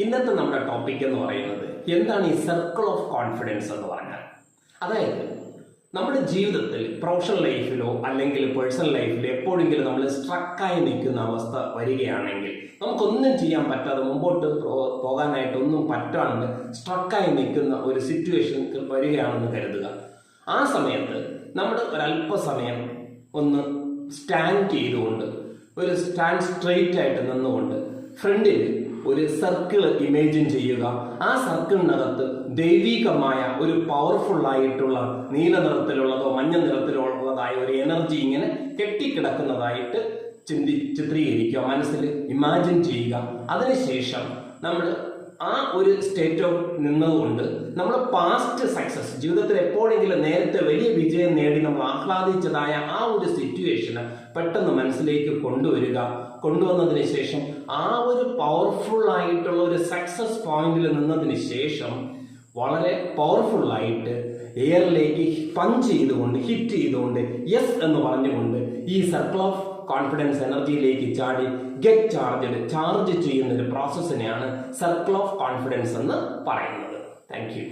ഇന്നത്തെ നമ്മുടെ ടോപ്പിക് എന്ന് പറയുന്നത് എന്താണ് ഈ സർക്കിൾ ഓഫ് കോൺഫിഡൻസ് എന്ന് പറഞ്ഞാൽ, അതായത് നമ്മുടെ ജീവിതത്തിൽ പ്രൊഫഷണൽ ലൈഫിലോ അല്ലെങ്കിൽ പേഴ്സണൽ ലൈഫിലോ എപ്പോഴെങ്കിലും നമ്മൾ സ്ട്രക്കായി നിൽക്കുന്ന അവസ്ഥ വരികയാണെങ്കിൽ, നമുക്കൊന്നും ചെയ്യാൻ പറ്റാതെ മുമ്പോട്ട് പോകാനായിട്ടൊന്നും പറ്റാണ്ട് സ്ട്രക്കായി നിൽക്കുന്ന ഒരു സിറ്റുവേഷൻ വരികയാണെന്ന് കരുതുക. ആ സമയത്ത് നമ്മൾ ഒരല്പസമയം ഒന്ന് സ്റ്റാൻഡ് ചെയ്തുകൊണ്ട്, ഒരു സ്റ്റാൻഡ് സ്ട്രെയിറ്റ് ആയിട്ട് നിന്നുകൊണ്ട് ഫ്രണ്ടിൽ ഒരു സർക്കിൾ ഇമേജിൻ ചെയ്യുക. ആ സർക്കിളിനകത്ത് ദൈവികമായ ഒരു പവർഫുൾ ആയിട്ടുള്ള നീല നിറത്തിലുള്ളതോ മഞ്ഞ നിറത്തിലുള്ളതായ ഒരു എനർജി ഇങ്ങനെ കെട്ടിക്കിടക്കുന്നതായിട്ട് ചിത്രീകരിക്കുക, മനസ്സിൽ ഇമാജിൻ ചെയ്യുക. അതിനുശേഷം നമ്മൾ ആ ഒരു സ്റ്റേറ്റ് ഓഫ് നിന്നതുകൊണ്ട് നമ്മൾ പാസ്റ്റ് സക്സസ്, ജീവിതത്തിൽ എപ്പോഴെങ്കിലും നേരത്തെ വലിയ വിജയം നേടി നമ്മൾ ആഹ്ലാദിച്ചതായ ആ ഒരു സിറ്റുവേഷന് പെട്ടെന്ന് മനസ്സിലേക്ക് കൊണ്ടുവന്നതിന് ശേഷം ആ ഒരു പവർഫുൾ ആയിട്ടുള്ള ഒരു സക്സസ് പോയിന്റിൽ നിന്നതിന് ശേഷം വളരെ പവർഫുൾ ആയിട്ട് എയറിലേക്ക് പഞ്ച് ചെയ്തുകൊണ്ട്, ഹിറ്റ് ചെയ്തുകൊണ്ട്, യെസ് എന്ന് പറഞ്ഞുകൊണ്ട് ഈ സർക്കിൾ ഓഫ് കോൺഫിഡൻസ് എനർജിയിലേക്ക് ചാടി ചാർജ് ചെയ്യുന്ന ഒരു പ്രോസസ്സിനെയാണ് സർക്കിൾ ഓഫ് കോൺഫിഡൻസ് എന്ന് പറയുന്നത്. Thank you.